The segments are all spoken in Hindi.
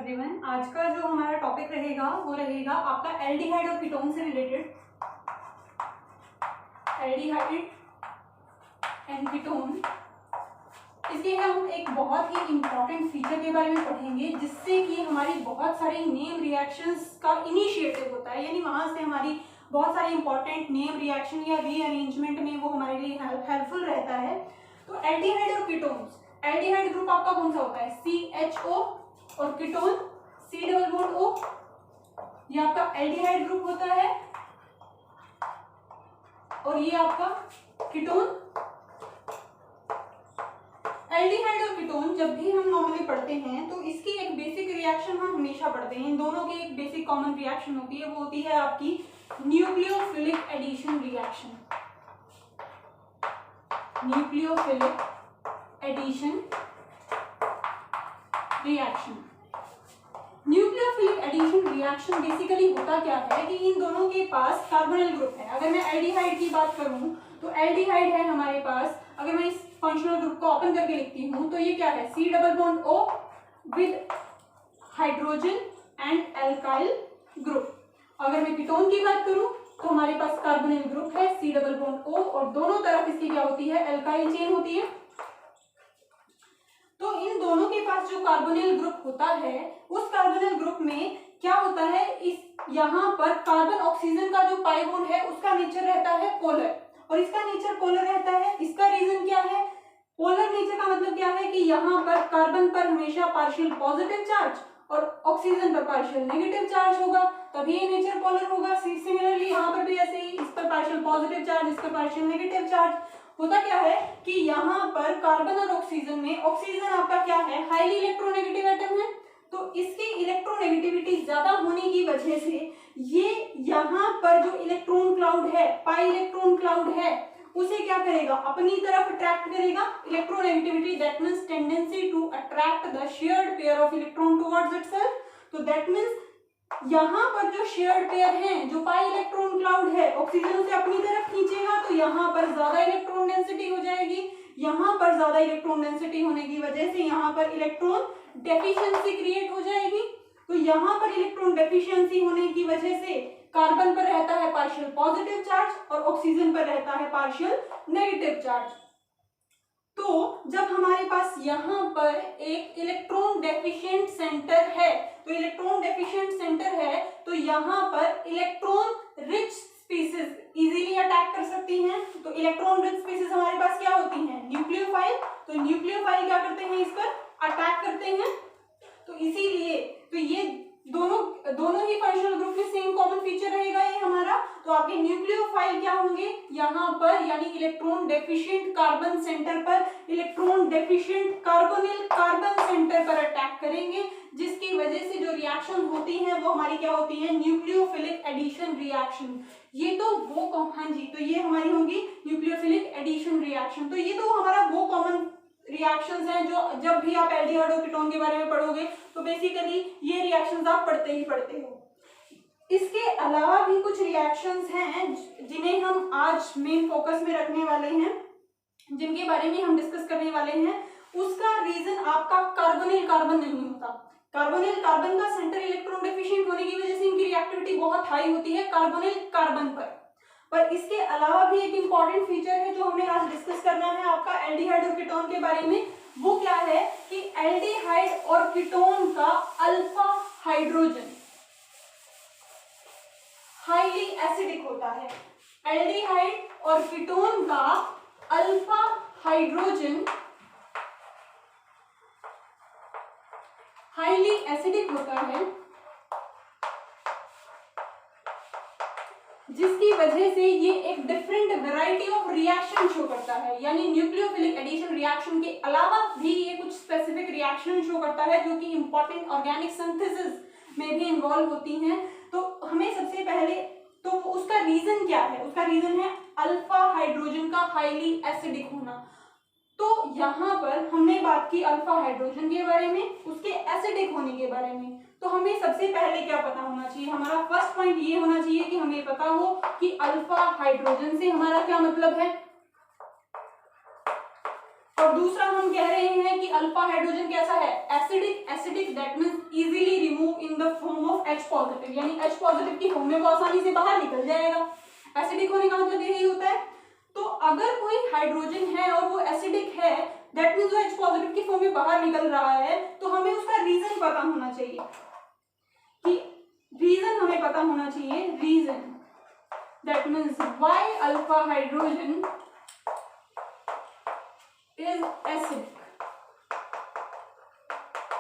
एवरीवन। आज का जो हमारा टॉपिक रहेगा वो रहेगा आपका एल्डिहाइड और कीटोन से रिलेटेड। एल्डिहाइड एंड कीटोन, इसके हम एक बहुत ही इंपॉर्टेंट फीचर के बारे में पढ़ेंगे जिससे कि हमारी बहुत सारी नेम रिएक्शंस का इनिशिएटिव होता है, यानी वहां से हमारी बहुत सारे इंपॉर्टेंट नेम रिएक्शन या रीअरेंजमेंट में वो हमारे लिए हेल्पफुल रहता है। तो एल्डिहाइड और कीटोन्स, एल्डिहाइड ग्रुप आपका कौन सा होता है? CHO और कीटोन C+O, ये आपका एल्डिहाइड ग्रुप होता है और ये आपका कीटोन। एल्डिहाइड और कीटोन जब भी हम नॉर्मली पढ़ते हैं तो इसकी एक बेसिक रिएक्शन हम हमेशा पढ़ते हैं। इन दोनों की एक बेसिक कॉमन रिएक्शन होती है, वो होती है आपकी nucleophilic addition reaction. Nucleophilic addition reaction. Nucleophilic addition reaction basically होता क्या है कि इन दोनों के पास कार्बोनिल ग्रुप है। अगर मैं एल्डिहाइड की बात करूं तो एल्डिहाइड है हमारे पास, अगर मैं इस फंक्शनल ग्रुप को ओपन करके लिखती हूं तो ये क्या है? C+O with hydrogen and alkyl group. अगर मैं कीटोन की बात करूं तो हमारे पास कार्बोनिल ग्रुप है C+O और दोनों तरफ इसकी क्या होती है? एल्काइल चेन होती है। तो इन दोनों के पास जो कार्बोनिल ग्रुप होता है उस कार्बोनिल ग्रुप में क्या होता है, इस यहाँ पर कार्बन ऑक्सीजन का जो पाई बॉन्ड है उसका नेचर रहता है पोलर और इसका नेचर पोलर रहता है। इसका रीजन क्या है? पोलर नेचर का मतलब क्या है कि यहाँ पर कार्बन पर हमेशा पार्शियल पॉजिटिव चार्ज और ऑक्सीजन पर पार्शियल नेगेटिव चार्ज होगा, तभी ये नेचर पोलर होगा। सिमिलरली यहाँ पर भी ऐसे ही, इस पर पार्शियल पॉजिटिव चार्ज, इस पर पार्शियल नेगेटिव चार्ज। होता क्या है कि यहाँ पर कार्बन और ऑक्सीजन में, ऑक्सीजन आपका क्या है? हाईली इलेक्ट्रोनेगेटिव एटम है, तो इसकी इलेक्ट्रोनेगेटिविटी ज्यादा होने की वजह से ये यहाँ पर जो इलेक्ट्रॉन क्लाउड है, पाई इलेक्ट्रॉन क्लाउड है, उसे क्या करेगा? अपनी तरफ अट्रैक्ट करेगा। Electronegativity that means tendency to attract the shared pair of electron towards itself. तो दैट मींस यहाँ पर जो शेयर्ड पेयर है, जो पाई इलेक्ट्रॉन क्लाउड है, ऑक्सीजन उसे अपनी तरफ खींचेगा तो यहाँ पर ज्यादा इलेक्ट्रॉन डेंसिटी हो जाएगी। यहाँ पर ज्यादा इलेक्ट्रॉन डेंसिटी होने की वजह से यहाँ पर इलेक्ट्रॉन डेफिशिएंसी क्रिएट हो जाएगी। तो यहाँ पर इलेक्ट्रॉन डेफिशिएंसी होने की वजह से कार्बन पर रहता है पार्शियल पॉजिटिव चार्ज और ऑक्सीजन पर रहता है पार्शियल नेगेटिव चार्ज। तो जब हमारे पास यहाँ पर एक इलेक्ट्रॉन डेफिशिएंट सेंटर है, तो इलेक्ट्रॉन डेफिशिएंट सेंटर है तो यहाँ पर electron rich species easily attack कर सकती हैं। तो इलेक्ट्रॉन रिच स्पीसीज हमारे पास क्या होती हैं? न्यूक्लियोफाइल। तो न्यूक्लियोफाइल क्या करते हैं? इस पर अटैक करते हैं। तो इसीलिए तो ये दोनों ही फंक्शनल ग्रुप में सेम कॉमन फीचर रहेगा ये हमारा। तो आपके न्यूक्लियोफाइल क्या होंगे यहाँ पर, यानी इलेक्ट्रॉन डेफिशिएंट कार्बन सेंटर पर electron deficient carbonyl carbon centre पर अटैक करेंगे, जिसकी वजह से जो रिएक्शन होती है वो हमारी क्या होती है? Nucleophilic addition reaction. ये तो वो हाँ जी, तो ये हमारी होंगी न्यूक्लियोफिलिक एडिशन रिएक्शन। तो ये तो हमारा वो कॉमन रिएक्शंस हैं जो जब भी आप एल्डिहाइड और कीटोन के बारे में पढ़ोगे तो बेसिकली ये रिएक्शंस आप पढ़ते ही पढ़ते हो। इसके अलावा भी कुछ रिएक्शंस हैं जिन्हें हम आज मेन फोकस में रखने वाले हैं, जिनके बारे में हम डिस्कस करने वाले हैं। उसका रीजन आपका कार्बोनिल कार्बन नहीं होता। कार्बोनिल कार्बन का सेंटर इलेक्ट्रॉन डेफिशिएंट होने की वजह से इनकी रिएक्टिविटी बहुत हाई होती है कार्बोनिल कार्बन पर इसके अलावा भी एक इंपॉर्टेंट फीचर है जो हमें आज डिस्कस करना है आपका एल्डिहाइड और कीटोन के बारे में। वो क्या है कि एल्डिहाइड और कीटोन का अल्फा हाइड्रोजन हाईली एसिडिक होता है। एल्डिहाइड और कीटोन का अल्फा हाइड्रोजन हाईली एसिडिक होता है, जिसकी वजह से ये एक different variety of reaction show करता है। यानी न्यूक्लियोफिलिक एडिशन रिएक्शन के अलावा भी ये कुछ स्पेसिफिक रिएक्शन शो करता है जो कि इंपॉर्टेंट ऑर्गेनिक सिंथेसिस में भी इन्वॉल्व होती हैं। तो हमें सबसे पहले तो उसका रीजन क्या है? उसका रीजन है अल्फा हाइड्रोजन का हाईली एसिडिक होना। तो यहाँ पर हमने बात की अल्फा हाइड्रोजन के बारे में, उसके एसिडिक होने के बारे में। तो हमें सबसे पहले क्या पता होना चाहिए? हमारा फर्स्ट पॉइंट ये होना चाहिए कि हमें पता हो कि अल्फा हाइड्रोजन से हमारा क्या मतलब है। और दूसरा हम कह रहे हैं कि अल्फा हाइड्रोजन कैसा है? Acidic. Acidic that means easily the form of H positive, यानी H पॉजिटिव की फॉर्म में वो आसानी से बाहर निकल जाएगा। एसिडिक होने का मतलब यही होता है। तो अगर कोई हाइड्रोजन है और वो एसिडिक है, दैट मीन्स वो H पॉजिटिव की फॉर्म में बाहर निकल रहा है, तो हमें उसका रीजन पता होना चाहिए कि रीजन हमें पता होना चाहिए, reason that means why alpha hydrogen is acidic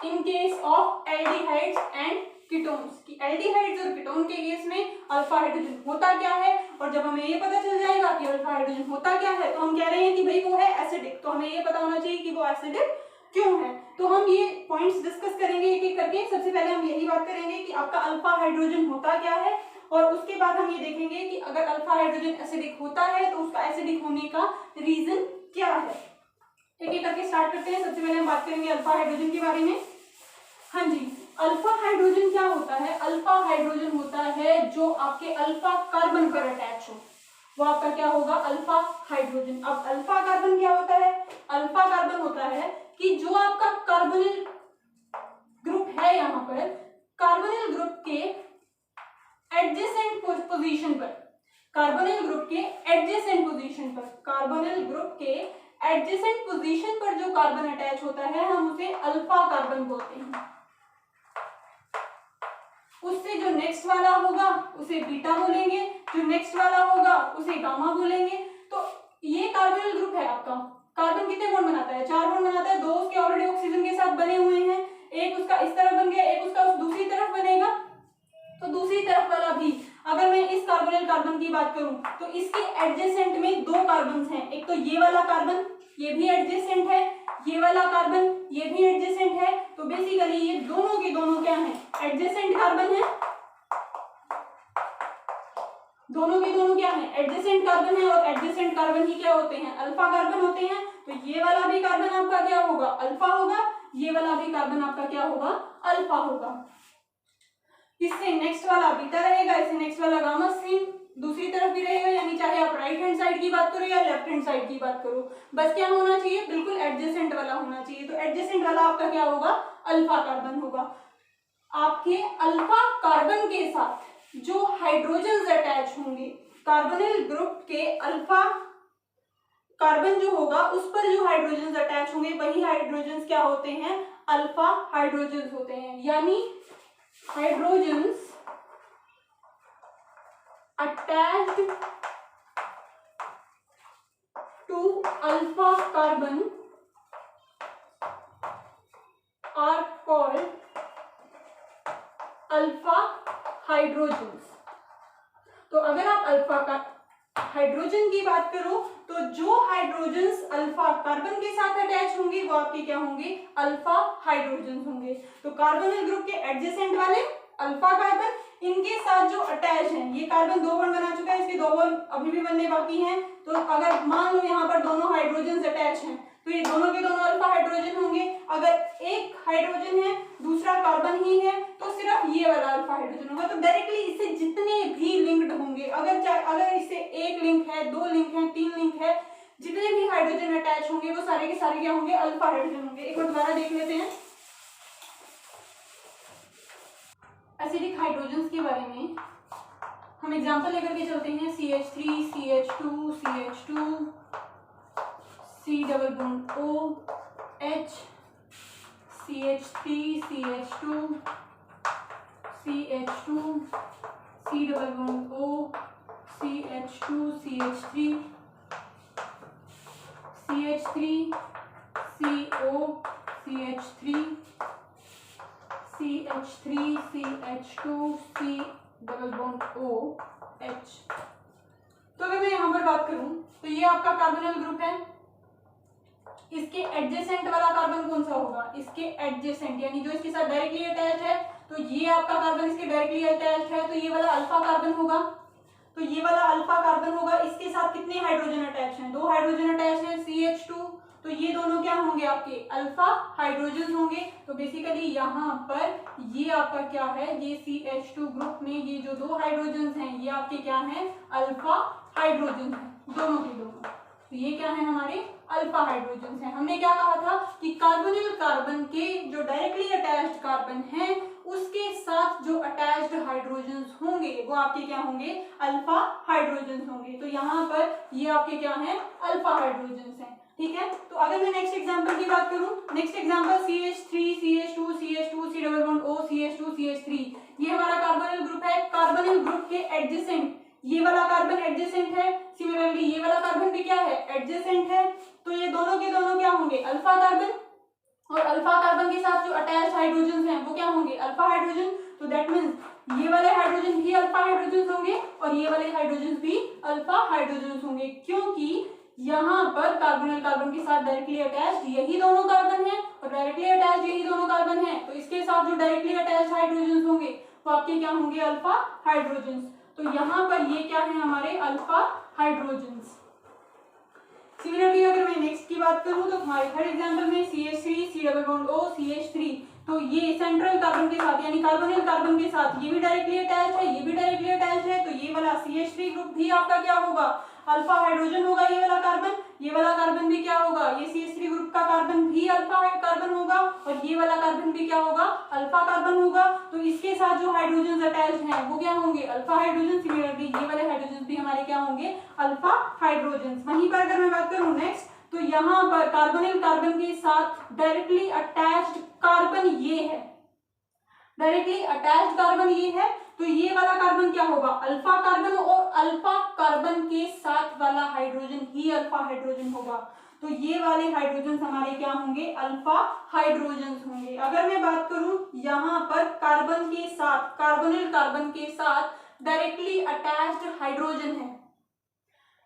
in case of aldehydes and ketones, कि एल्डिहाइड्स और कीटोन के केस में अल्फा हाइड्रोजन होता क्या है। और जब हमें ये पता चल जाएगा कि अल्फा हाइड्रोजन होता क्या है, तो हम कह रहे हैं कि भाई वो है एसिडिक, तो हमें ये पता होना चाहिए कि वो एसिडिक क्यों है। तो हम ये पॉइंट्स डिस्कस करेंगे एक एक करके। सबसे पहले हम यही बात करेंगे कि आपका अल्फा हाइड्रोजन होता क्या है, और उसके बाद हम ये देखेंगे कि अगर अल्फा हाइड्रोजन एसिडिक होता है तो उसका एसिडिक होने का रीजन क्या है। एक एक करके स्टार्ट करते हैं। सबसे पहले हम बात करेंगे अल्फा हाइड्रोजन के बारे में। हाँ जी, अल्फा हाइड्रोजन क्या होता है? अल्फा हाइड्रोजन होता है जो आपके अल्फा कार्बन पर अटैच हो, वो आपका क्या होगा? Alpha hydrogen. अब अल्फा कार्बन क्या होता है? अल्फा कार्बन होता है कि जो आपका कार्बोनिल ग्रुप है, यहाँ पर कार्बोनिल ग्रुप के एडजेसेंट पोजीशन पर, कार्बोनिल ग्रुप के एडजेसेंट पोजीशन पर, कार्बोनिल ग्रुप के एडजेसेंट पोजीशन पर जो कार्बन अटैच होता है, हम उसे अल्फा कार्बन बोलते हैं। उससे जो नेक्स्ट वाला होगा उसे बीटा बोलेंगे, जो नेक्स्ट वाला होगा उसे गामा बोलेंगे। तो ये कार्बोनिल ग्रुप है आपका। कार्बन कितने बॉन्ड बनाता है? 4 बॉन्ड बनाता है। 2 उसके ऑलरेडी ऑक्सीजन के साथ बने हुए हैं, एक उसका इस तरफ बन गया, एक उसका उस दूसरी तरफ बनेगा। तो दूसरी तरफ वाला भी, अगर मैं इस कार्बोनिल कार्बन की बात करूं तो इसके एडजेसेंट में 2 कार्बन हैं। एक तो ये वाला कार्बन, ये भी एडजेसेंट है, ये वाला कार्बन, ये भी एडजेसेंट है। तो बेसिकली ये दोनों के दोनों क्या हैं? एडजेसेंट कार्बन है। दोनों के दोनों क्या है? एडजेसेंट कार्बन है। और एडजेसेंट कार्बन ही क्या होते हैं? अल्फा कार्बन होते हैं। तो ये वाला भी कार्बन आपका क्या होगा? अल्फा होगा। ये वाला भी कार्बन आपका क्या होगा? अल्फा होगा। इससे नेक्स्ट वाला बीटा रहेगा, इससे नेक्स्ट वाला गामा। सेम दूसरी तरफ भी रहेगा, यानी चाहे आप राइट हैंड साइड की बात करो या लेफ्ट हैंड साइड की बात करो, बस क्या होना चाहिए? बिल्कुल एडजेसेंट वाला होना चाहिए। तो एडजेसेंट वाला आपका क्या होगा? अल्फा कार्बन होगा। आपके अल्फा कार्बन के साथ जो हाइड्रोजन अटैच होंगे, कार्बोनिल ग्रुप के अल्फा कार्बन जो होगा उस पर जो हाइड्रोजन अटैच होंगे, वही हाइड्रोजन क्या होते हैं? अल्फा हाइड्रोजन होते हैं। यानी hydrogens attached to alpha carbon are called alpha hydrogens। तो अगर आप अल्फा का हाइड्रोजन की बात करो तो जो हाइड्रोजन्स अल्फा कार्बन के साथ अटैच होंगे वो आपके क्या होंगे? अल्फा हाइड्रोजन होंगे। तो कार्बोनिल ग्रुप के एडजेसेंट वाले अल्फा कार्बन, इनके साथ जो अटैच हैं, ये कार्बन 2 बॉन्ड बना चुका है, इसके 2 बॉन्ड अभी भी बनने बाकी हैं। तो अगर मान लो यहाँ पर दोनों हाइड्रोजन अटैच हैं तो ये दोनों के दोनों अल्फा हाइड्रोजन होंगे। अगर एक हाइड्रोजन है, दूसरा कार्बन ही है, तो सिर्फ ये वाला अल्फा हाइड्रोजन होगा। तो डायरेक्टली इससे जितने भी लिंक्ड होंगे, अगर इससे 1 लिंक है, 2 लिंक है, 3 लिंक है, जितने भी हाइड्रोजन अटैच होंगे वो सारे के सारे क्या होंगे? अल्फा हाइड्रोजन होंगे। एक बार दोबारा देख लेते हैं एसिडिक हाइड्रोजन्स के बारे में। हम एग्जांपल लेकर के चलते हैं। CH3 CH2 CH2 C double bond OH CH3 CH2 CH2 C double bond O CH2 CH3 CH3 CO CH3 CH3 CH2 C double bond OH। तो अगर मैं यहाँ पर बात करूं तो ये आपका कार्बोनिल ग्रुप है। इसके एडजेसेंट वाला कार्बन कौन सा होगा? इसके एडजेसेंट, यानी जो इसके साथ डायरेक्टली अटैच है। तो ये आपका कार्बन इसके डायरेक्टली अटैच है, तो ये वाला अल्फा कार्बन होगा। तो ये वाला अल्फा कार्बन होगा। इसके साथ कितने हाइड्रोजन अटैच हैं? 2 हाइड्रोजन अटैच हैं, CH2। तो ये दोनों क्या होंगे? आपके अल्फा हाइड्रोजन होंगे। तो बेसिकली यहाँ पर ये आपका क्या है? ये CH2 ग्रुप में ये जो 2 हाइड्रोजन हैं ये आपके क्या हैं? अल्फा हाइड्रोजन है, दोनों के दोनों। तो ये क्या है? हमारे अल्फा हाइड्रोजन हैं। हमने क्या कहा था कि कार्बोनिल कार्बन के जो डायरेक्टली अटैच्ड कार्बन हैं उसके साथ आपके क्या होंगे, अल्फा हाइड्रोजन होंगे। तो यहाँ पर ये आपके क्या हैं, अल्फा हाइड्रोजन हैं, ठीक है। तो अगर मैं नेक्स्ट एग्जांपल की बात करूं, next example CH3 CH2 CH2 C double bond O CH2 CH3, ये हमारा कार्बोनिल ग्रुप है। कार्बोनिल ग्रुप के एडजेसेंट ये वाला कार्बन एडजेसेंट है, सिमिलरली ये वाला कार्बन भी क्या है, एडजेसेंट है। तो ये दोनों के दोनों क्या होंगे, अल्फा कार्बन, और अल्फा कार्बन के साथ जो अटैच हाइड्रोजन हैं वो क्या होंगे, अल्फा हाइड्रोजन। तो दैट मींस ये वाले हाइड्रोजन भी अल्फा हाइड्रोजन होंगे और ये वाले हाइड्रोजन भी अल्फा हाइड्रोजन होंगे, क्योंकि यहाँ पर कार्बोनिल कार्बन के साथ डायरेक्टली अटैच्ड यही दोनों कार्बन हैं और डायरेक्टली अटैच्ड यही दोनों कार्बन हैं। तो इसके साथ जो डायरेक्टली अटैच्ड हाइड्रोजन होंगे वो आपके क्या होंगे, अल्फा हाइड्रोजन। तो यहाँ पर ये क्या है, हमारे अल्फा हाइड्रोजन। सिमिलरली अगर मैं नेक्स्ट की बात करूं तो हमारे थर्ड एग्जांपल में CH3 C double bond O CH3, तो ये सेंट्रल कार्बन के साथ यानी कार्बोनिल कार्बन के साथ ये भी डायरेक्टली अटैच है, ये भी डायरेक्टली अटैच है। तो ये वाला CH3 ग्रुप भी आपका क्या होगा, अल्फा हाइड्रोजन होगा। ये वाला कार्बन भी क्या होगा, ये CH3 ग्रुप का कार्बन भी अल्फा कार्बन होगा और ये वाला कार्बन भी क्या होगा, अल्फा कार्बन होगा। तो इसके साथ जो हाइड्रोजन अटैच्ड हैं वो क्या होंगे, अल्फा हाइड्रोजन। सिमिलरली ये वाले हाइड्रोजन भी हमारे क्या होंगे, अल्फा हाइड्रोजन। वहीं पर अगर मैं बात करूं नेक्स्ट, तो यहाँ पर कार्बोनिल कार्बन के साथ डायरेक्टली अटैच्ड कार्बन ये है, डायरेक्टली अटैच्ड कार्बन ये है। तो ये वाला कार्बन क्या होगा, अल्फा कार्बन, और अल्फा कार्बन के साथ वाला हाइड्रोजन ही अल्फा हाइड्रोजन होगा। तो ये वाले हाइड्रोजन हमारे क्या होंगे, अल्फा हाइड्रोजन होंगे। अगर मैं बात करूं यहाँ पर कार्बन के साथ, कार्बोनिल कार्बन के साथ डायरेक्टली अटैच्ड हाइड्रोजन है,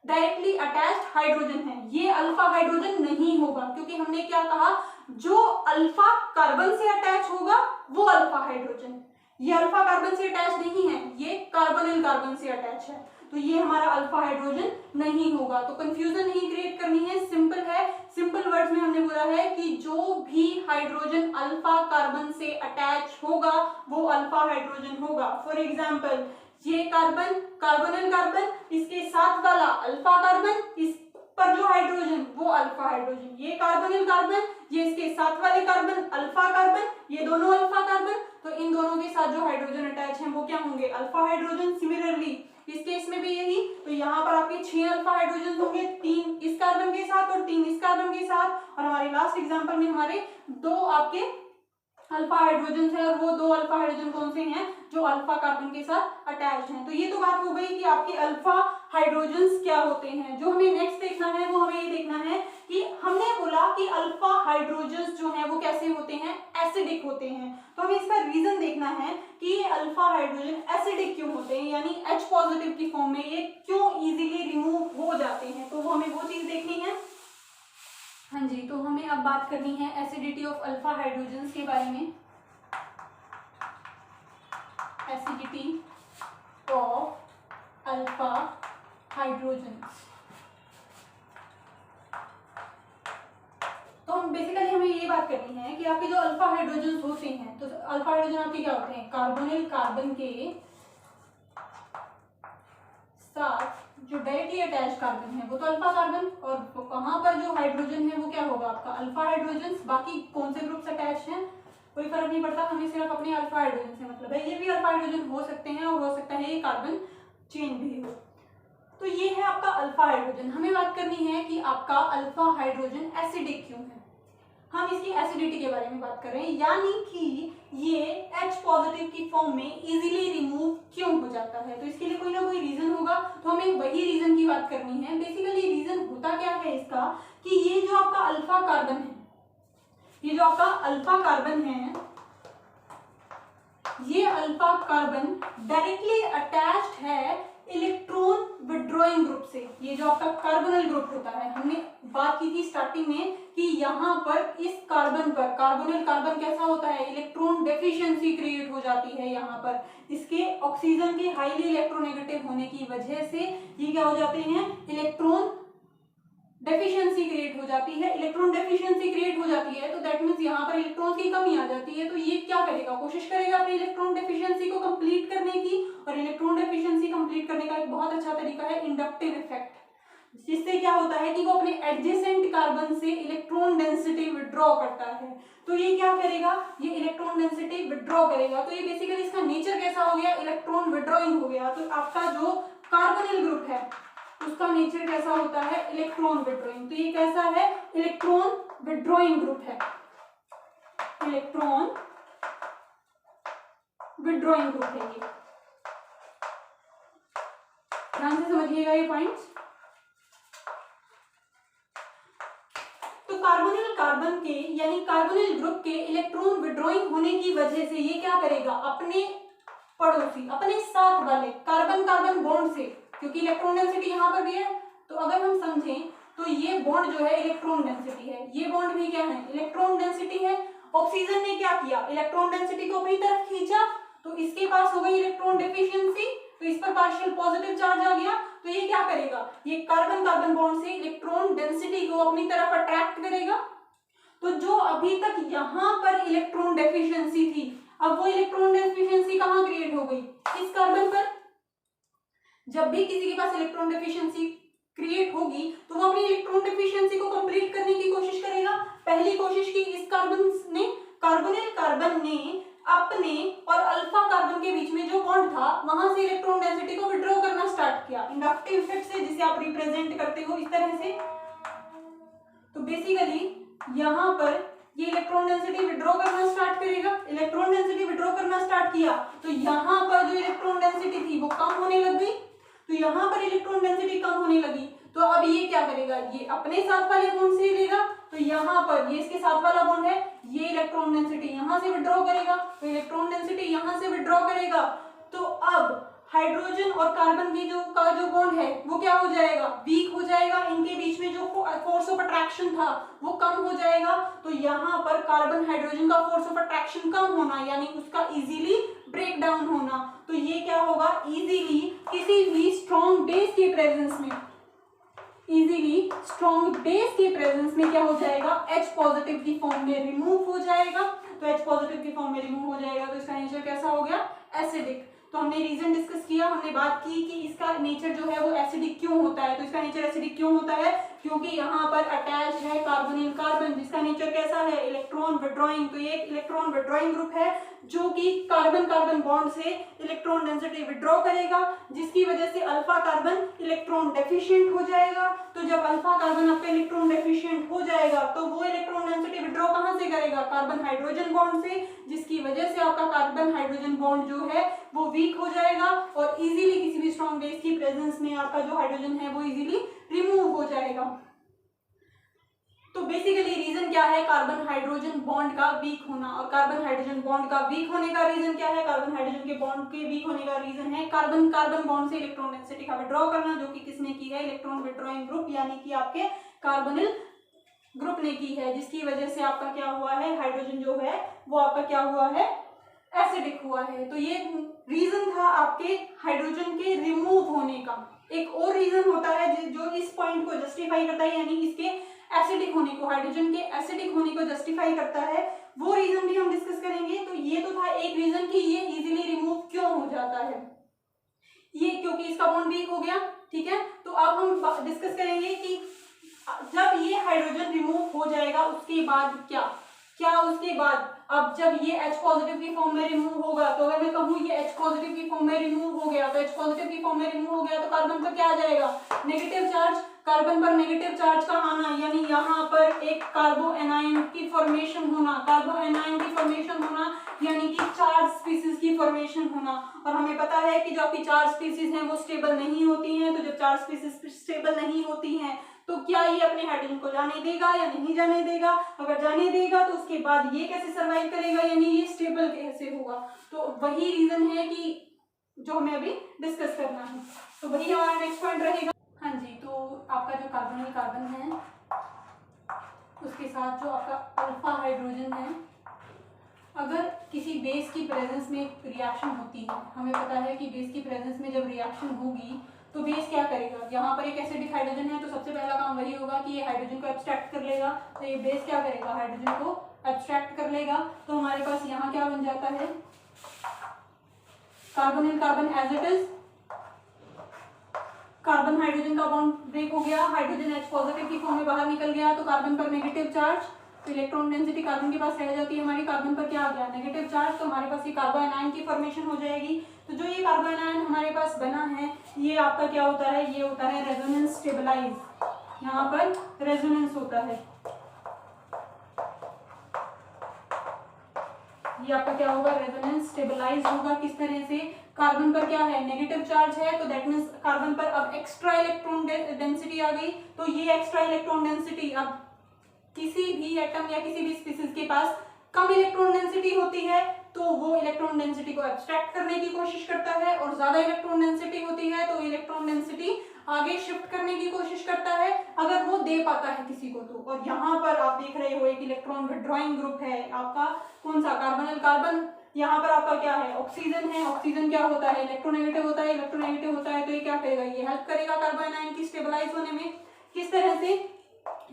डायरेक्टली अटैच्ड हाइड्रोजन है, ये अल्फा हाइड्रोजन नहीं होगा, क्योंकि हमने क्या कहा, जो अल्फा कार्बन से अटैच होगा वो अल्फा हाइड्रोजन, ये अल्फा कार्बन से अटैच नहीं है, ये कार्बोनिल कार्बन से अटैच है। तो ये हमारा अल्फा हाइड्रोजन नहीं होगा। तो कंफ्यूजन नहीं क्रिएट करनी है, सिंपल है। सिंपल वर्ड्स में हमने बोला है कि जो भी हाइड्रोजन अल्फा कार्बन से अटैच होगा वो अल्फा हाइड्रोजन होगा। फॉर एग्जाम्पल ये कार्बन, कार्बोनिल कार्बन, इसके साथ वाला अल्फा कार्बन, इस पर जो हाइड्रोजन वो अल्फा हाइड्रोजन। ये कार्बोनिल कार्बन, ये इसके साथ वाले कार्बन अल्फा कार्बन, ये दोनों अल्फा कार्बन। तो इन दोनों के साथ जो हाइड्रोजन अटैच हैं वो क्या होंगे, अल्फा हाइड्रोजन। सिमिलरली इस केस में भी यही, तो यहाँ पर आपके 6 अल्फा हाइड्रोजन होंगे, 3 इस कार्बन के साथ और 3 इस कार्बन के साथ। और हमारे लास्ट एग्जांपल में हमारे 2 आपके अल्फा हाइड्रोजन है, और वो 2 अल्फा हाइड्रोजन कौन से हैं, जो अल्फा कार्बन के साथ अटैच्ड हैं। तो ये तो बात हो गई कि आपके अल्फा हाइड्रोजन्स क्या होते हैं। जो हमें नेक्स्ट देखना है वो हमें ये देखना है कि हमने बोला कि अल्फा हाइड्रोजन्स जो हैं वो कैसे होते हैं, एसिडिक होते हैं। तो हमें इसका रीजन देखना है कि ये अल्फा हाइड्रोजन एसिडिक क्यों होते हैं, यानी H पॉजिटिव की फॉर्म में ये क्यों इजीली रिमूव हो जाते हैं। तो वो हमें वो चीज देखनी है। हाँ जी, तो हमें अब बात करनी है एसिडिटी ऑफ अल्फा हाइड्रोजन्स के बारे में। एसिडिटी ऑफ अल्फा हाइड्रोजन्स, तो हम बेसिकली हमें ये बात करनी है कि आपके जो अल्फा हाइड्रोजन्स होते हैं, तो अल्फा हाइड्रोजन आपके क्या होते हैं, कार्बोनिल कार्बन के साथ जो डायरेक्टली अटैच कार्बन है वो तो अल्फा कार्बन, और वहां पर जो हाइड्रोजन है वो क्या होगा, आपका अल्फा हाइड्रोजन। बाकी कौन से ग्रुप्स अटैच हैं कोई फर्क नहीं पड़ता, हमें सिर्फ अपने अल्फा हाइड्रोजन से मतलब है। ये भी अल्फा हाइड्रोजन हो सकते हैं और हो सकता है ये कार्बन चेन भी हो। तो ये है आपका अल्फा हाइड्रोजन। हमें बात करनी है कि आपका अल्फा हाइड्रोजन एसिडिक क्यों है। हम इसकी एसिडिटी के बारे में बात कर रहे हैं, यानी कि ये H पॉजिटिव की फॉर्म में इजीली रिमूव क्यों हो जाता है। तो इसके लिए कोई ना कोई रीजन होगा, तो हमें वही रीजन की बात करनी है। बेसिकली रीजन होता क्या है इसका, कि ये जो आपका अल्फा कार्बन है, ये जो आपका अल्फा कार्बन है, ये अल्फा कार्बन डायरेक्टली अटैच्ड है इलेक्ट्रॉन विड्रॉइंग ग्रुप से। ये जो आपका कार्बोनिल ग्रुप होता है, हमने बात की थी स्टार्टिंग में कि यहाँ पर इस कार्बन पर कार्बोनिल कार्बन कैसा होता है, इलेक्ट्रॉन डेफिशिएंसी क्रिएट हो जाती है। यहाँ पर इसके ऑक्सीजन के हाईली इलेक्ट्रोनेगेटिव होने की वजह से ये क्या हो जाते हैं, इलेक्ट्रॉन डेफिशिएंसी क्रिएट हो जाती है। इलेक्ट्रॉन डेफिशिएंसी क्रिएट हो जाती है तो दैट मींस यहाँ पर इलेक्ट्रॉन की कमी आ जाती है। तो ये क्या करेगा, कोशिश करेगा अपनी इलेक्ट्रॉन डेफिशिएंसी को कंप्लीट करने की। और इलेक्ट्रॉन डेफिशिएंसी कंप्लीट करने का एक बहुत अच्छा तरीका है इंडक्टिव इफेक्ट। जिससे क्या होता है कि वो अपने एडजेसेंट कार्बन से इलेक्ट्रॉन डेंसिटी विड्रॉ करता है। तो ये क्या करेगा, ये इलेक्ट्रॉन डेंसिटी विड्रॉ करेगा। तो ये बेसिकली इसका नेचर कैसा हो गया, इलेक्ट्रॉन विड्रॉइंग हो गया। तो आपका जो कार्बोनिल ग्रुप है उसका नेचर कैसा होता है, इलेक्ट्रॉन विड्रॉइंग। तो ये कैसा है, इलेक्ट्रॉन विड्रॉइंग ग्रुप है, इलेक्ट्रॉन विड्रॉइंग ग्रुप है ये। ध्यान से समझिएगा ये पॉइंट्स। तो कार्बोनिल कार्बन के यानी कार्बोनिल ग्रुप के इलेक्ट्रॉन विड्रॉइंग होने की वजह से ये क्या करेगा, अपने पड़ोसी, अपने साथ वाले कार्बन कार्बन बॉन्ड से, क्योंकि इलेक्ट्रॉन डेंसिटी यहाँ पर भी है, तो अगर हम समझें तो ये बॉन्ड जो है इलेक्ट्रॉन डेंसिटी है, ये बॉन्ड भी क्या है, इलेक्ट्रॉन डेंसिटी है। ऑक्सीजन ने क्या किया, इलेक्ट्रॉन डेंसिटी को अपनी तरफ खींचा, तो इसके पास हो गई इलेक्ट्रॉन डेफिशिएंसी, तो इस पर पार्शियल पॉजिटिव चार्ज आ गया। तो ये क्या करेगा, ये कार्बन कार्बन बॉन्ड से इलेक्ट्रॉन डेंसिटी को अपनी तरफ अट्रैक्ट करेगा। तो जो अभी तक यहाँ पर इलेक्ट्रॉन डेफिशिएंसी थी, अब वो इलेक्ट्रॉन डेफिशिएंसी कहाँ क्रिएट हो गई, इस कार्बन पर। जब भी किसी के पास इलेक्ट्रॉन डेफिशिएंसी क्रिएट होगी तो वो अपनी इलेक्ट्रॉन डेफिशिएंसी को कंप्लीट करने की कोशिश करेगा। पहली कोशिश की इस कार्बोनिल कार्बन ने अपने और अल्फा कार्बन के बीच में जो बॉन्ड था वहां से इलेक्ट्रॉन डेंसिटी को विड्रॉ करना स्टार्ट किया इंडक्टिव इफेक्ट से, जिसे आप रिप्रेजेंट करते हो इस तरह से। तो बेसिकली यहाँ पर ये इलेक्ट्रॉन डेंसिटी विड्रॉ करना स्टार्ट करेगा। इलेक्ट्रॉन डेंसिटी विड्रॉ करना स्टार्ट किया तो यहाँ पर जो इलेक्ट्रॉन डेंसिटी थी वो कम होने लग गई। तो यहाँ पर इलेक्ट्रॉन डेंसिटी कम होने लगी, तो अब ये क्या करेगा, ये अपने साथ वाले बॉन्ड से लेगा। तो यहाँ पर ये इसके साथ वाला बॉन्ड है, ये इलेक्ट्रॉन डेंसिटी यहाँ से विड्रॉ करेगा, तो इलेक्ट्रॉन डेंसिटी यहाँ से विड्रॉ करेगा। तो अब हाइड्रोजन और कार्बन की जो बॉन्ड है वो क्या हो जाएगा, वीक हो जाएगा। इनके बीच में जो फोर्स ऑफ अट्रैक्शन था वो कम हो जाएगा। तो यहाँ पर कार्बन हाइड्रोजन का फोर्स ऑफ अट्रैक्शन कम होना यानी उसका इजीली ब्रेक डाउन होना। तो ये क्या होगा, इजीली किसी भी स्ट्रॉन्ग बेस के प्रेजेंस में, इजीली स्ट्रॉन्ग बेस के प्रेजेंस में क्या हो जाएगा, H पॉजिटिव की फॉर्म में रिमूव हो जाएगा। तो H पॉजिटिव की फॉर्म में रिमूव हो जाएगा तो इसका नेचर कैसा हो गया, एसिडिक। तो हमने रीजन डिस्कस किया, हमने बात की कि इसका नेचर जो है वो एसिडिक क्यों होता है। तो इसका नेचर एसिडिक क्यों होता है, क्योंकि यहाँ पर अटैच है कार्बोनिल कार्बन जिसका नेचर कैसा है, इलेक्ट्रॉन विड्रॉइंग। तो ये एक इलेक्ट्रॉन विड्रॉइंग ग्रुप है जो कि कार्बन कार्बन बॉन्ड से इलेक्ट्रॉन डेंसिटी विड्रॉ करेगा, जिसकी वजह से अल्फा कार्बन इलेक्ट्रॉन डेफिशिएंट हो जाएगा। तो जब अल्फा कार्बन आपका इलेक्ट्रॉन डेफिशिएंट हो जाएगा तो वो इलेक्ट्रॉन डेंसिटी विड्रॉ कहाँ से करेगा, कार्बन हाइड्रोजन बॉन्ड से, जिसकी वजह से आपका कार्बन हाइड्रोजन बॉन्ड जो है वो वीक हो जाएगा और इजीली किसी भी स्ट्रॉन्ग बेस की प्रेजेंस में आपका जो हाइड्रोजन है वो इजीली रिमूव हो जाएगा। तो बेसिकली रीजन क्या है, कार्बन हाइड्रोजन बॉन्ड का वीक होना। और कार्बन हाइड्रोजन बॉन्ड का वीक होने का रीजन क्या है, कार्बन हाइड्रोजन के बॉन्ड के वीक होने का रीजन है कार्बन कार्बन बॉन्ड से इलेक्ट्रॉन डेंसिटी का विड्रॉ करना, जो कि किसने की है, इलेक्ट्रॉन विड्रॉइंग ग्रुप यानी कि आपके कार्बोनिल ग्रुप ने की है, जिसकी वजह से आपका क्या हुआ है, हाइड्रोजन जो है वो आपका क्या हुआ है, एसिडिक हुआ है। तो ये रीजन था आपके हाइड्रोजन के रिमूव होने का। एक और रीजन होता है जो इस पॉइंट को जस्टिफाई करता है, यानी इसके एसिडिक होने को, हाइड्रोजन के एसिडिक होने को जस्टिफाई करता है, वो रीजन भी हम डिस्कस करेंगे। तो ये तो था एक रीजन कि ये इजीली रिमूव क्यों हो जाता है, ये क्योंकि इसका बॉन्ड वीक हो गया। ठीक है, तो अब हम डिस्कस करेंगे कि जब ये हाइड्रोजन रिमूव हो जाएगा उसके बाद क्या उसके बाद अब जब ये H पॉजिटिव की फॉर्म में रिमूव होगा, तो अगर मैं कहूँ ये H पॉजिटिव की फॉर्म में रिमूव हो गया, तो H पॉजिटिव की फॉर्म में रिमूव हो गया तो कार्बन पर क्या आ जाएगा, नेगेटिव चार्ज। कार्बन पर नेगेटिव चार्ज का आना यानी यहाँ पर एक कार्बो एनायन की फॉर्मेशन होना, कार्बो एनायन की फॉर्मेशन होना यानी कि चार्ज स्पीसीज की फॉर्मेशन होना। और हमें पता है कि जो आपकी चार्ज स्पीसीज हैं वो स्टेबल नहीं होती हैं। तो जब चार्ज स्पीसीज स्टेबल नहीं होती हैं तो क्या ये अपने हाइड्रोजन को जाने देगा या नहीं जाने देगा, अगर जाने देगा तो उसके बाद ये कैसे सर्वाइव करेगा, यानी ये स्टेबल कैसे होगा। तो वही रीजन है कि जो हमें अभी डिस्कस करना है। तो वही हमारा नेक्स्ट पॉइंट रहेगा। हाँ जी, तो आपका जो कार्बोनिल कार्बन है उसके साथ जो आपका अल्फा हाइड्रोजन है, अगर किसी बेस की प्रेजेंस में रिएक्शन होती है, हमें पता है कि बेस की प्रेजेंस में जब रिएक्शन होगी तो बेस क्या करेगा, यहाँ पर एक एसिडिक हाइड्रोजन है तो सबसे पहला काम वही होगा कि ये हाइड्रोजन को एब्स्ट्रैक्ट कर लेगा। तो ये बेस क्या करेगा, हाइड्रोजन को एब्स्ट्रैक्ट कर लेगा। तो हमारे पास यहाँ क्या बन जाता है, carbonyl carbon as it is, carbon hydrogen का बॉन्ड ब्रेक हो गया, हाइड्रोजन H पॉजिटिव की फॉर्म में बाहर निकल गया, तो कार्बन पर नेगेटिव चार्ज, तो इलेक्ट्रॉन डेंसिटी कार्बन के पास रह जाती है हमारी, कार्बन पर क्या आ गया नेगेटिव चार्ज, तो हमारे पास ये कार्बोनाइन की फॉर्मेशन हो जाएगी। तो जो ये कार्बोनाइन हमारे पास बना है ये आपका क्या होता है, ये होता है रेजोनेंस स्टेबलाइज, यहाँ पर रेजोनेंस होता है, ये आपका क्या होगा रेजोनेंस स्टेबलाइज होगा। किस तरह से, कार्बन पर क्या है नेगेटिव चार्ज है, तो दैट मींस कार्बन पर अब एक्स्ट्रा इलेक्ट्रॉन डेंसिटी आ गई, तो ये एक्स्ट्रा इलेक्ट्रॉन डेंसिटी अब किसी भी एटम या किसी भी स्पीसीज के पास कम इलेक्ट्रॉन डेंसिटी होती है तो वो इलेक्ट्रॉन डेंसिटी को एब्स्ट्रैक्ट करने की कोशिश करता है, और ज्यादा इलेक्ट्रॉन डेंसिटी होती है तो इलेक्ट्रॉन डेंसिटी आगे शिफ्ट करने की कोशिश करता है अगर वो दे पाता है किसी को तो। और यहाँ पर आप देख रहे हो एक इलेक्ट्रॉन विड्रॉइंग ग्रुप है आपका, कौन सा कार्बोनिल कार्बन, यहाँ पर आपका क्या है ऑक्सीजन है, ऑक्सीजन क्या होता है इलेक्ट्रोनेगेटिव होता है, इलेक्ट्रोनेगेटिव होता है तो ये क्या करेगा, ये हेल्प करेगा कार्बोनाइन की स्टेबलाइज होने में। किस तरह से,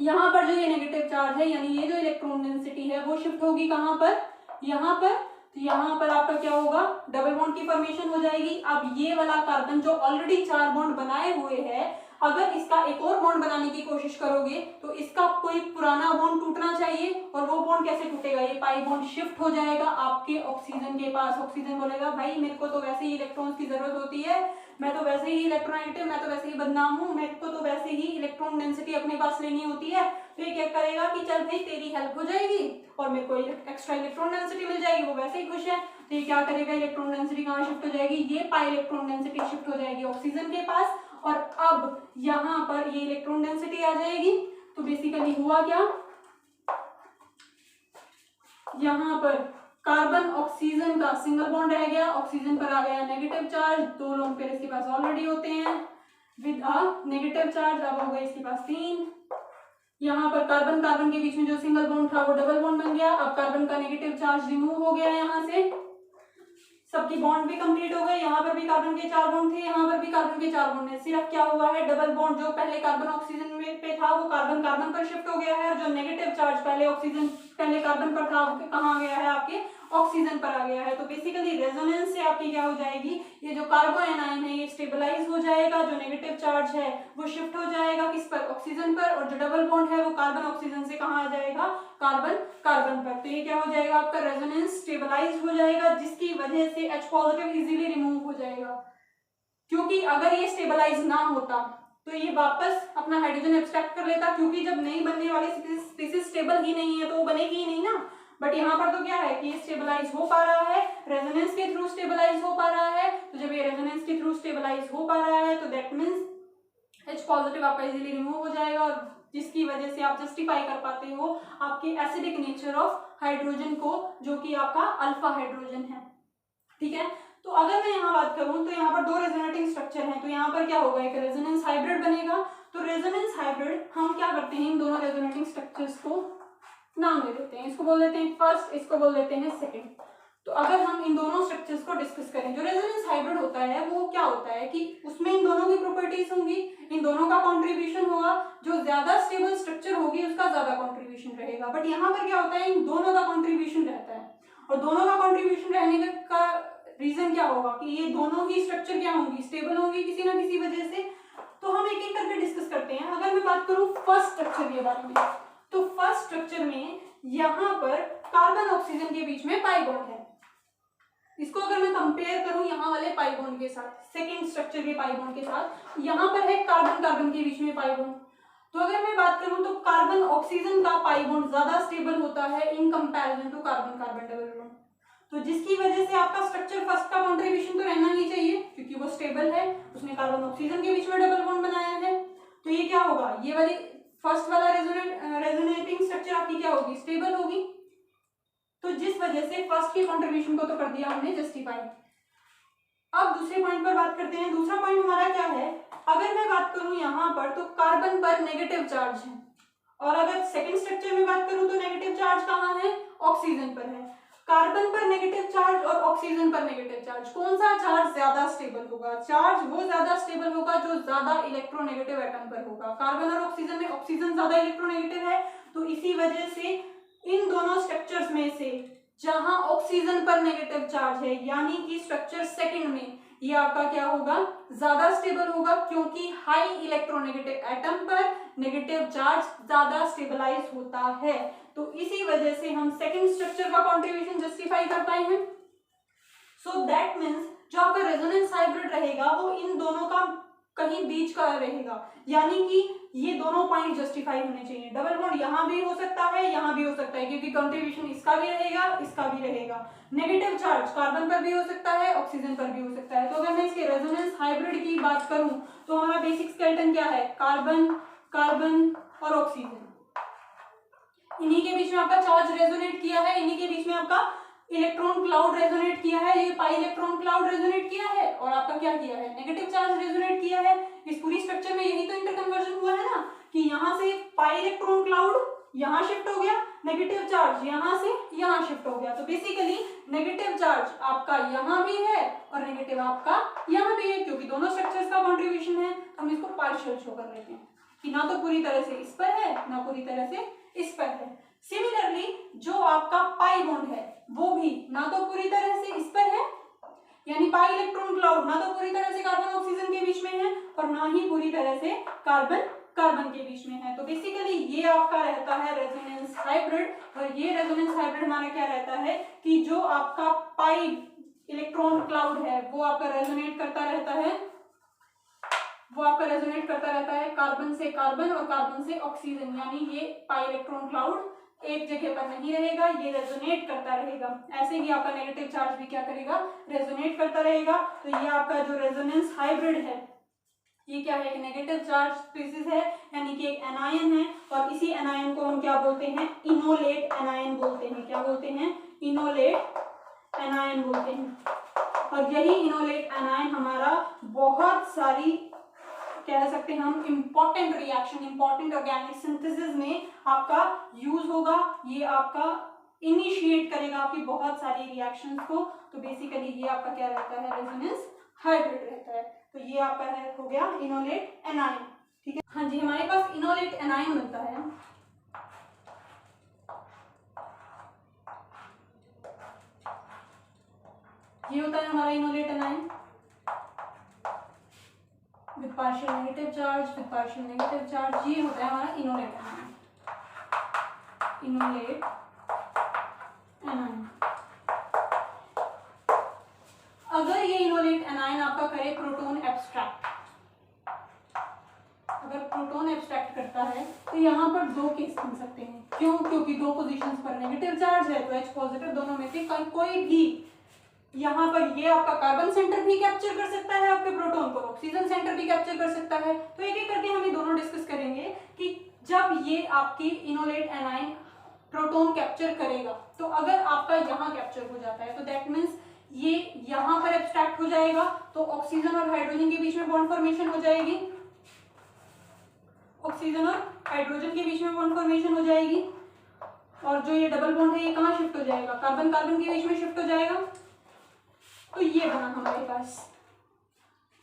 यहाँ पर जो ये नेगेटिव चार्ज है यानी ये जो इलेक्ट्रॉन डेंसिटी है वो शिफ्ट होगी कहाँ पर, यहाँ पर, तो यहाँ पर आपका क्या होगा डबल बॉन्ड की फॉर्मेशन हो जाएगी। अब ये वाला कार्बन जो ऑलरेडी 4 बॉन्ड बनाए हुए है, अगर इसका एक और बॉन्ड बनाने की कोशिश करोगे तो इसका कोई पुराना बॉन्ड टूटना चाहिए, और वो बॉन्ड कैसे टूटेगा, ये पाई बॉन्ड शिफ्ट हो जाएगा आपके ऑक्सीजन के पास। ऑक्सीजन बोलेगा भाई मेरे को तो वैसे ही इलेक्ट्रॉन्स की जरूरत होती है, मैं तो वैसे ही इलेक्ट्रोनेगेटिव, मैं तो वैसे ही बदनाम हूँ, मेरे को तो वैसे ही इलेक्ट्रॉन डेंसिटी अपने पास लेनी होती है, तो ये क्या करेगा कि चल भाई तेरी हेल्प हो जाएगी और मेरे को एक्स्ट्रा इलेक्ट्रॉन डेंसिटी मिल जाएगी, वो वैसे ही खुश है, तो ये क्या करेगा इलेक्ट्रॉन डेंसिटी कहाँ शिफ्ट हो जाएगी, ये पाई इलेक्ट्रॉन डेंसिटी शिफ्ट हो जाएगी ऑक्सीजन के पास, और अब यहाँ पर ये इलेक्ट्रॉन डेंसिटी आ जाएगी। तो बेसिकली हुआ क्या, यहाँ पर कार्बन ऑक्सीजन का सिंगल बॉन्ड रह गया, ऑक्सीजन पर आ गया नेगेटिव चार्ज, 2 लोन पेयर इसके पास ऑलरेडी होते हैं विद अ नेगेटिव चार्ज, अब हो गए इसके पास 3। यहाँ पर कार्बन कार्बन के बीच में जो सिंगल बॉन्ड था वो डबल बॉन्ड बन गया, अब कार्बन का नेगेटिव चार्ज रिमूव हो गया यहाँ से, सबकी बॉन्ड भी कंप्लीट हो गए, यहाँ पर भी कार्बन के 4 बॉन्ड थे, यहाँ पर भी कार्बन के 4 बॉन्ड है, सिर्फ क्या हुआ है डबल बॉन्ड जो पहले कार्बन ऑक्सीजन में पे था वो कार्बन कार्बन पर शिफ्ट हो गया है, और जो नेगेटिव चार्ज पहले कार्बन पर था वो कहाँ गया है आपके ऑक्सीजन पर आ गया है। तो बेसिकली रेजोनेंस से आपकी क्या हो जाएगी, ये जो कार्बोएनाइन है ये स्टेबलाइज हो जाएगा, जो नेगेटिव चार्ज है वो शिफ्ट हो जाएगा किस पर, ऑक्सीजन पर, और जो डबल बॉन्ड है वो कार्बन ऑक्सीजन से कहाँ आ जाएगा, कार्बन कार्बन पर। तो ये क्या हो जाएगा आपका रेजोनेंस स्टेबलाइज हो जाएगा, जिसकी वजह से H पॉजिटिव इजीली रिमूव हो जाएगा, क्योंकि अगर ये स्टेबलाइज ना होता तो ये वापस अपना हाइड्रोजन एब्स्ट्रैक्ट कर लेता, क्योंकि जब नई बनने वाली स्पीसीज स्टेबल ही नहीं है तो वो बनेगी ही नहीं ना। बट यहाँ पर तो क्या है कि ये स्टेबलाइज हो पा रहा है, रेजोनेंस के थ्रू स्टेबलाइज हो पा रहा है, तो जब ये रेजोनेंस के थ्रू स्टेबलाइज हो पा रहा है तो दैट मींस H पॉजिटिव आपका इजीली रिमूव हो जाएगा, और जिसकी वजह से आप जस्टिफाई कर पाते हो आपके एसिडिक नेचर ऑफ हाइड्रोजन को, जो कि आपका अल्फा हाइड्रोजन है। ठीक है, तो अगर मैं यहाँ बात करूँ तो यहाँ पर 2 रेजोनेटिंग स्ट्रक्चर हैं, तो यहाँ पर क्या होगा एक रेजोनेंस हाइब्रिड बनेगा। तो रेजोनेंस हाइब्रिड हम क्या करते हैं, इन दोनों रेजोनेटिंग स्ट्रक्चर्स को नाम दे देते हैं, इसको बोल देते हैं फर्स्ट, इसको बोल देते हैं सेकंड। तो अगर हम इन दोनों स्ट्रक्चर्स को डिस्कस करें, जो रेजोनेंस हाइब्रिड होता है वो क्या होता है कि उसमें इन दोनों की प्रॉपर्टीज होंगी, इन दोनों का कंट्रीब्यूशन होगा, जो ज्यादा स्टेबल स्ट्रक्चर होगी उसका ज्यादा कंट्रीब्यूशन रहेगा। बट यहाँ पर क्या होता है, इन दोनों का कंट्रीब्यूशन रहता है, और दोनों का कंट्रीब्यूशन रहने का रीजन क्या होगा कि ये दोनों ही स्ट्रक्चर क्या होंगी, स्टेबल होंगी किसी ना किसी वजह से। तो हम एक एक करके डिस्कस करते हैं। अगर मैं बात करूं फर्स्ट स्ट्रक्चर के बारे में, तो फर्स्ट स्ट्रक्चर में यहाँ पर कार्बन ऑक्सीजन के बीच में पाई बॉन्ड है, इसको अगर मैं कंपेयर करूं यहाँ वाले पाई बॉन्ड के साथ, सेकेंड स्ट्रक्चर के पाई बॉन्ड के साथ, यहाँ पर है कार्बन कार्बन के बीच में पाई बॉन्ड। तो अगर मैं बात करूं तो कार्बन ऑक्सीजन का पाई बॉन्ड ज्यादा स्टेबल होता है in comparison to carbon carbon double bond, तो जिसकी वजह से आपका स्ट्रक्चर फर्स्ट का कंट्रीब्यूशन तो रहना ही चाहिए क्योंकि वो स्टेबल है, उसने कार्बन ऑक्सीजन के बीच में डबल बॉन्ड बनाया है। तो ये क्या होगा, ये वाली फर्स्ट वाला रेजोनेटिंग स्ट्रक्चर आपकी क्या होगी, स्टेबल होगी। तो जिस वजह से फर्स्ट के कंट्रीब्यूशन को तो कर दिया हमने जस्टिफाई। अब दूसरे पॉइंट पर बात करते हैं। दूसरा पॉइंट हमारा क्या है, अगर मैं बात करूं यहाँ पर तो कार्बन पर नेगेटिव चार्ज है, और अगर सेकंड स्ट्रक्चर में बात करूं तो नेगेटिव चार्ज कहाँ है, ऑक्सीजन पर है। कार्बन पर नेगेटिव चार्ज और ऑक्सीजन पर नेगेटिव चार्ज, कौन सा चार्ज ज्यादा स्टेबल होगा, चार्ज वो ज्यादा स्टेबल होगा जो ज्यादा इलेक्ट्रोनेगेटिव एटम पर होगा। कार्बन और ऑक्सीजन में ऑक्सीजन ज्यादा इलेक्ट्रोनेगेटिव है, तो इसी वजह से इन दोनों स्ट्रक्चर्स में से जहां ऑक्सीजन पर नेगेटिव चार्ज है, यानी कि स्ट्रक्चर सेकंड में ये आपका क्या होगा, ज्यादा स्टेबल होगा, क्योंकि हाई इलेक्ट्रोनेगेटिव एटम पर नेगेटिव चार्ज ज्यादा स्टेबलाइज होता है। तो इसी वजह से हम सेकंड स्ट्रक्चर का कॉन्ट्रीब्यूशन जस्टिफाई कर पाए हैं। सो दैट मीन्स जो आपका रेजोनेंस हाइब्रिड रहेगा वो इन दोनों का कहीं बीच का रहेगा, यानी कि ये दोनों पॉइंट जस्टिफाई होने चाहिए। डबल बॉन्ड यहाँ भी हो सकता है, यहाँ भी हो सकता है, क्योंकि कंट्रीब्यूशन इसका भी रहेगा, इसका भी रहेगा। नेगेटिव चार्ज कार्बन पर भी हो सकता है, ऑक्सीजन पर भी हो सकता है। तो अगर मैं इसके रेजोनेंस हाइब्रिड की बात करूं तो हमारा बेसिक स्केलेटन क्या है, कार्बन, कार्बन और ऑक्सीजन। इन्हीं के बीच में आपका चार्ज रेजोनेट किया है, इन्हीं के बीच में आपका इलेक्ट्रॉन क्लाउड रेजोनेट किया है, ये पाई इलेक्ट्रॉन क्लाउड रेजोनेट किया है, और आपका क्या किया है, नेगेटिव चार्ज रेजोनेट किया है। इस पूरी स्ट्रक्चर में यही तो इंटरकन्वर्जन हुआ है ना, कि यहाँ से पाई इलेक्ट्रॉन क्लाउड यहाँ शिफ्ट हो गया, नेगेटिव चार्ज यहाँ से यहाँ शिफ्ट हो गया। तो बेसिकली नेगेटिव चार्ज आपका यहाँ भी है और नेगेटिव आपका यहाँ भी है, क्योंकि दोनों स्ट्रक्चर्स का कॉन्ट्रीब्यूशन है। तो हम इसको पार्शियल शो कर लेते हैं कि ना तो पूरी तरह से इस पर है, ना पूरी तरह से इस पर है। सिमिलरली जो आपका पाई बॉन्ड है वो भी ना तो पूरी तरह से इस पर है, यानी पाई इलेक्ट्रॉन क्लाउड ना तो पूरी तरह से कार्बन ऑक्सीजन के बीच में है, और ना ही पूरी तरह से कार्बन कार्बन के बीच में है। तो बेसिकली ये आपका रहता है रेजोनेंस हाइब्रिड, और ये रेजोनेंस हाइब्रिड हमारा क्या रहता है कि जो आपका पाई इलेक्ट्रॉन क्लाउड है वो आपका रेजोनेट करता रहता है, वो आपका रेजोनेट करता रहता है कार्बन से कार्बन और कार्बन से ऑक्सीजन, यानी ये पाई इलेक्ट्रॉन क्लाउड एक जगह पर नहीं रहेगा, ये रेजोनेट करता रहेगा। ऐसे ही आपका नेगेटिव चार्ज भी क्या करेगा, रेजोनेट करता रहेगा। तो ये आपका जो रेजोनेंस हाइब्रिड है ये क्या है, एक नेगेटिव चार्ज स्पीसीज है, यानी कि एक एनायन है, और इसी एनायन को हम क्या बोलते हैं, इनोलेट एनायन बोलते हैं। क्या बोलते हैं, इनोलेट एनायन बोलते हैं। और यही इनोलेट एनायन हमारा बहुत सारी कह सकते हैं हम important reaction, important organic synthesis में आपका यूज होगा। ये आपका इनिशिएट करेगा आपकी बहुत सारी रिएक्शंस को। तो बेसिकली ये आपका क्या रहता है, रेजोनेंस हाइब्रिड रहता है। तो ये आपका है हो गया इनोलेट एनायन। ठीक है, हाँ जी, हमारे पास इनोलेट एनायन बनता है। ये होता है हमारा enolate anion with partial negative charge, with partial negative charge. ये होता है हमारा इनोलेट एनायन, इनोलेट एनायन। अगर ये इनोलेट एनायन आपका करे प्रोटॉन एब्स्ट्रैक्ट, अगर प्रोटॉन एब्स्ट्रैक्ट करता है तो यहाँ पर दो केस बन सकते हैं। क्यों, क्योंकि दो पोजीशंस पर नेगेटिव चार्ज है, तो H पॉजिटिव दोनों में से कोई भी यहाँ पर ये आपका कार्बन सेंटर भी कैप्चर कर सकता है आपके प्रोटॉन को, ऑक्सीजन सेंटर भी कैप्चर कर सकता है। तो एक एक करके हम ये दोनों डिस्कस करेंगे कि जब ये आपकी इनोलेट एनायन प्रोटॉन कैप्चर करेगा, तो अगर आपका यहाँ कैप्चर हो जाता है तो दैट मीन्स ये यहाँ पर एब्स्ट्रैक्ट हो जाएगा, तो ऑक्सीजन और हाइड्रोजन के बीच में बॉन्ड फॉर्मेशन हो जाएगी, ऑक्सीजन और हाइड्रोजन के बीच में बॉन्ड फॉर्मेशन हो जाएगी। और जो ये डबल बॉन्ड है ये कहाँ शिफ्ट हो जाएगा, कार्बन कार्बन के बीच में शिफ्ट हो जाएगा। तो ये बना हमारे पास।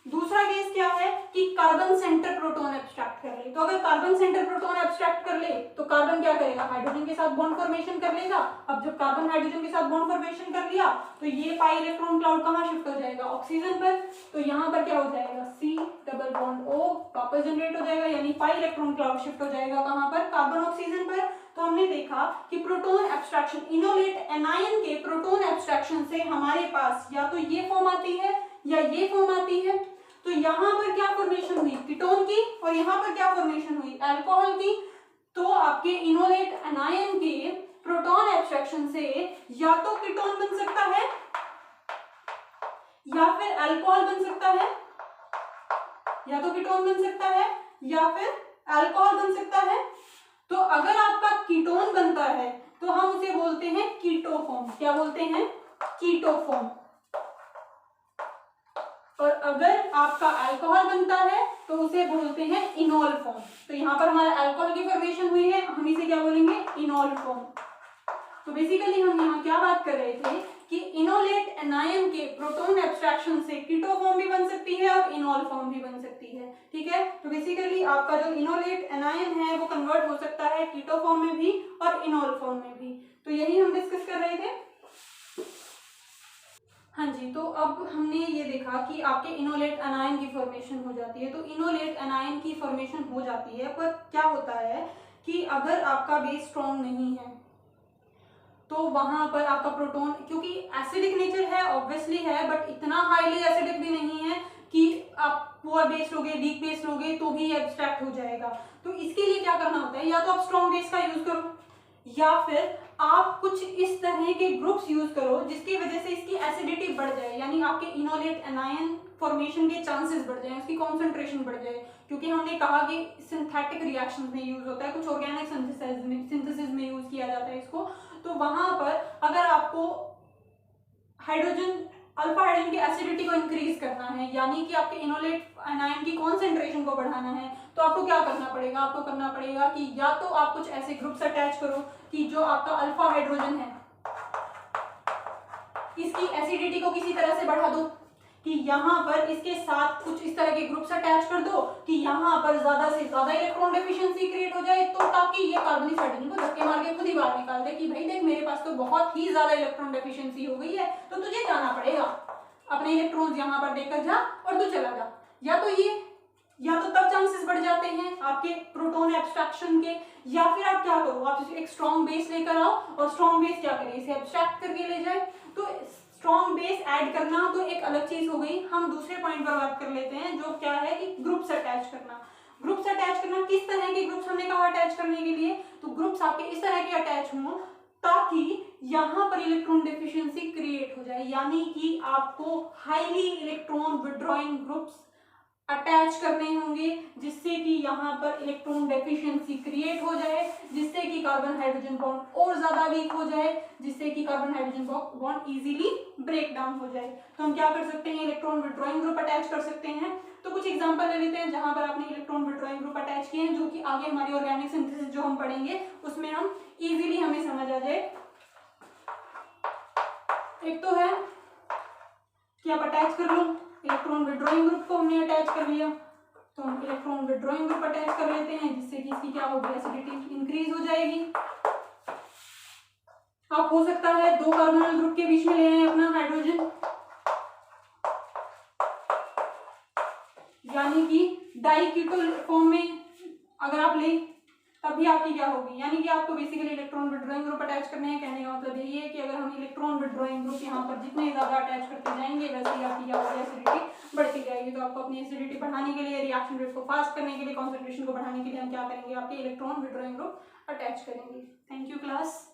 दूसरा केस क्या है कि कार्बन सेंटर प्रोटॉन एब्स्ट्रैक्ट कर ले। तो अगर कार्बन सेंटर प्रोटॉन एब्स्ट्रैक्ट कर ले तो कार्बन क्या करेगा, हाइड्रोजन के साथ बॉन्ड फॉर्मेशन कर लेगा। अब जब कार्बन हाइड्रोजन के साथ बॉन्ड फॉर्मेशन कर लिया तो ये पाई इलेक्ट्रॉन क्लाउड कहाँ शिफ्ट हो जाएगा, ऑक्सीजन पर। तो यहाँ पर क्या हो जाएगा, C डबल बॉन्ड O वापस जनरेट हो जाएगा, यानी पाई इलेक्ट्रॉन क्लाउड शिफ्ट हो जाएगा कहाँ पर, कार्बन ऑक्सीजन पर। तो हमने देखा कि प्रोटॉन एब्स्ट्रैक्शन, इनोलेट एनायन के प्रोटॉन एब्स्ट्रैक्शन से हमारे पास या तो ये फॉर्म आती है या ये फॉर्म आती है। तो यहाँ पर क्या फॉर्मेशन हुई, कीटोन की, और यहाँ पर क्या फॉर्मेशन हुई, अल्कोहल की। तो आपके इनोलेट एनायन के प्रोटॉन एब्स्ट्रैक्शन से या तो कीटोन बन सकता है या फिर अल्कोहल बन सकता है, या तो कीटोन बन सकता है या फिर अल्कोहल बन सकता है। तो अगर आपका कीटोन बनता है तो हम उसे बोलते हैं कीटोफॉर्म। क्या बोलते हैं, कीटोफॉर्म। और अगर आपका अल्कोहल बनता है तो उसे बोलते हैं इनोल फॉर्म। तो यहाँ पर हमारा अल्कोहल की फॉर्मेशन हुई है, हम इसे क्या बोलेंगे, इनोल फॉर्म। तो बेसिकली हम यहाँ क्या बात कर रहे थे कि इनोलेट एनायन के प्रोटॉन एब्स्ट्रैक्शन से कीटो फॉर्म भी बन सकती है और इनोल फॉर्म भी बन सकती है। ठीक है, तो बेसिकली आपका जो इनोलेट एनायन है वो कन्वर्ट हो सकता है कीटो फॉर्म में भी और इनोल फॉर्म में भी। तो यही हम डिस्कस कर रहे थे। हाँ जी, तो अब हमने ये देखा कि आपके इनोलेट अनायन की फॉर्मेशन हो जाती है। तो इनोलेट अनायन की फॉर्मेशन हो जाती है, पर क्या होता है कि अगर आपका बेस स्ट्रॉन्ग नहीं है तो वहां पर आपका प्रोटॉन, क्योंकि एसिडिक नेचर है ऑब्वियसली है, बट इतना हाईली एसिडिक भी नहीं है कि आप पुअर बेस लोगे, वीक बेस लोगे तो भी एब्स्ट्रैक्ट हो जाएगा। तो इसके लिए क्या करना होता है, या तो आप स्ट्रॉन्ग बेस का यूज करो या फिर आप कुछ इस तरह के ग्रुप्स यूज करो जिसकी वजह से इसकी एसिडिटी बढ़ जाए, यानी आपके इनोलेट एनायन फॉर्मेशन के चांसेस बढ़ जाए, उसकी कॉन्सेंट्रेशन बढ़ जाए। क्योंकि हमने कहा कि सिंथेटिक रिएक्शन में यूज होता है, कुछ ऑर्गेनिक सिंथेसिस में यूज किया जाता है इसको। तो वहां पर अगर आपको हाइड्रोजन अल्फा हाइड्रोजन की एसिडिटी को इंक्रीज करना है, यानी कि आपके इनोलेट एनायन की कॉन्सेंट्रेशन को बढ़ाना है, तो आपको क्या करना पड़ेगा, आपको करना पड़ेगा कि या तो आप कुछ ऐसे ग्रुप्स अटैच करो कि जो आपका अल्फा हाइड्रोजन है इसकी एसिडिटी को किसी तरह से बढ़ा दो, कि यहाँ पर इसके साथ कुछ इस तरह के ग्रुप्स अटैच कर दो कि यहाँ पर ज्यादा से ज्यादा इलेक्ट्रॉन डेफिशिएंसी क्रिएट हो जाए, तो ताकि ये कार्बनिक हाइड्रोजन को धक्के मार के खुद ही बाहर निकाल दे कि भाई देख मेरे पास तो बहुत ही ज्यादा इलेक्ट्रॉन डेफिशिएंसी हो गई है, तो तुझे जाना पड़ेगा, अपने इलेक्ट्रॉन्स यहाँ पर देकर जा और तू चला जा। या तो तब चांसेस बढ़ जाते हैं आपके प्रोटॉन एब्स्ट्रैक्शन के, या फिर आप क्या करो, आप एक स्ट्रॉन्ग बेस लेकर आओ और स्ट्रॉन्ग बेस क्या करे, इसे एब्स्ट्रैक्ट करके ले जाए। तो स्ट्रॉन्ग बेस ऐड करना तो एक अलग चीज हो गई। हम दूसरे पॉइंट पर बात कर लेते हैं जो क्या है कि ग्रुप्स अटैच करना। ग्रुप्स अटैच करना, किस तरह के ग्रुप्स हमने कहा अटैच करने के लिए, तो ग्रुप्स आपके इस तरह के अटैच हों ताकि यहां पर इलेक्ट्रॉन डेफिशिएंसी क्रिएट हो जाए, यानी कि आपको highly electron withdrawing groups attach करने होंगे जिससे कि यहाँ पर इलेक्ट्रॉन डेफिशिएंसी क्रिएट हो जाए, जिससे कि कार्बन हाइड्रोजन बॉन्ड और ज्यादा वीक हो जाए, जिससे कि carbon hydrogen bond easily break down हो जाए। तो हम क्या कर सकते हैं, इलेक्ट्रॉन विड्रॉइंग ग्रुप अटैच कर सकते हैं। तो कुछ एग्जांपल ले लेते हैं जहां पर आपने इलेक्ट्रॉन विड्रॉइंग ग्रुप अटैच किए हैं, जो कि आगे हमारी ऑर्गेनिक सिंथेसिस जो हम पढ़ेंगे उसमें हम इजीली हमें समझ आ जाए। एक तो है कि आप अटैच कर लो, इलेक्ट्रॉन विड्रॉइंग ग्रुप को हमने अटैच कर लिया, तो हम इलेक्ट्रॉन विड्रॉइंग ग्रुप अटैच कर लेते हैं जिससे कि इसकी क्या होगी, एसिडिटी इंक्रीज हो जाएगी। आप हो सकता है दो कार्बोनिल ग्रुप के बीच में ले आए अपना हाइड्रोजन, यानी कि डाइकीटो फॉर्म में अगर आप ले तब भी आपकी क्या होगी, यानी कि आपको basically electron withdrawing group attach करने हैं। कहने का मतलब यही है कि अगर हम इलेक्ट्रॉन विड्रॉइंग ग्रुप यहाँ पर जितने ज्यादा अटैच करते जाएंगे वैसे ही आपकी क्या होगी, एसिडिटी बढ़ती जाएगी। तो आपको अपनी एसिडिटी बढ़ाने के लिए, रिएक्शन रेट को फास्ट करने के लिए, कॉन्सेंट्रेशन को बढ़ाने के लिए हम क्या करेंगे, आपके इलेक्ट्रॉन विड्रॉइंग ग्रुप अटैच करेंगे। Thank you class.